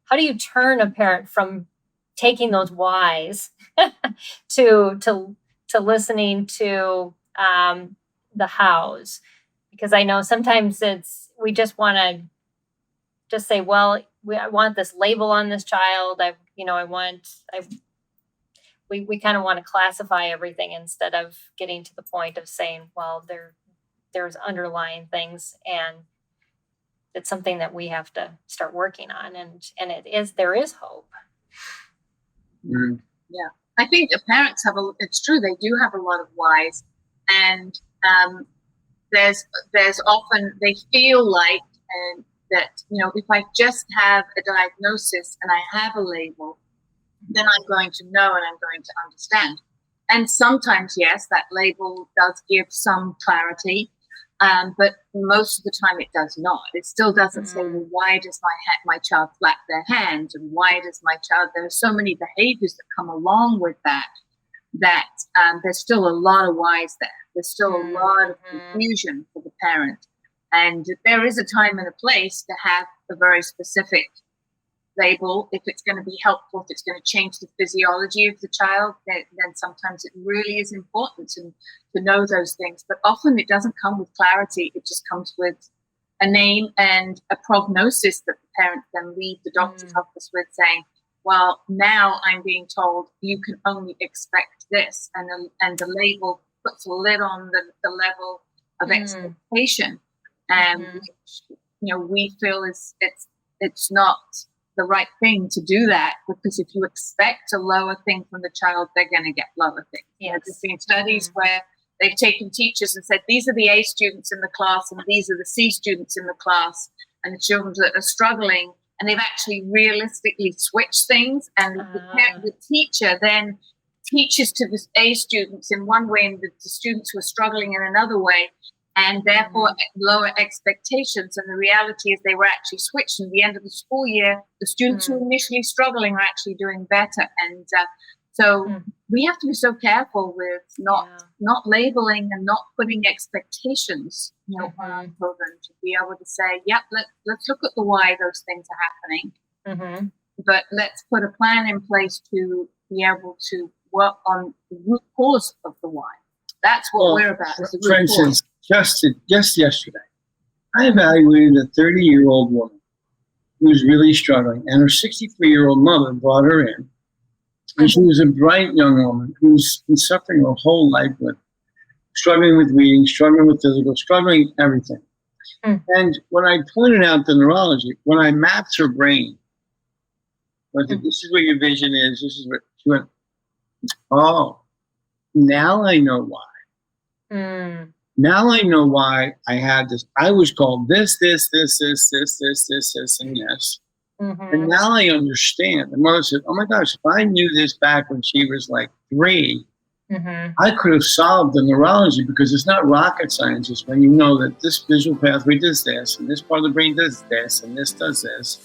how do you turn a parent from taking those whys to listening to the hows? Because I know sometimes we just want to just say, well, I want this label on this child. We kind of want to classify everything instead of getting to the point of saying, well, there's underlying things, and it's something that we have to start working on. And there is hope. Mm. Yeah. I think the parents it's true, they do have a lot of whys, and there's often, they feel like that, if I just have a diagnosis and I have a label, then I'm going to know and I'm going to understand. And sometimes, yes, that label does give some clarity, but most of the time it does not. It still doesn't say, well, why does my child flap their hands, and why does my child, there are so many behaviors that come along with that there's still a lot of whys there. There's still a lot of confusion for the parent. And there is a time and a place to have a very specific label. If it's going to be helpful, if it's going to change the physiology of the child, then sometimes it really is important to know those things. But often it doesn't come with clarity. It just comes with a name and a prognosis that the parent then leave the doctor's office with, saying, well, now I'm being told you can only expect this. And the label puts a lid on the level of expectation. Which, we feel it's not the right thing to do that, because if you expect a lower thing from the child, they're going to get lower things. Yes. There's been studies where they've taken teachers and said, these are the A students in the class and these are the C students in the class, and the children that are struggling, and they've actually realistically switched things, and the teacher then teaches to the A students in one way and the students who are struggling in another way, and therefore lower expectations. And the reality is they were actually switched. At the end of the school year, the students who were initially struggling are actually doing better. And so we have to be so careful with not labeling and not putting expectations, on our children, to be able to say, yep, let's look at the why those things are happening. But let's put a plan in place to be able to work on the root cause of the why. That's what we're about. For instance, just yesterday, I evaluated a 30-year-old woman who was really struggling, and her 63-year-old mother brought her in. And she was a bright young woman who's been suffering her whole life with struggling with reading, struggling with physical, struggling everything. And when I pointed out the neurology, when I mapped her brain, I said, this is where your vision is, this is where, she went, oh, now I know why. Now I know why I had this. I was called this, and this. And now I understand. The mother said, oh my gosh, if I knew this back when she was like 3, I could have solved the neurology, because it's not rocket science. It's when you know that this visual pathway does this, and this part of the brain does this, and this does this.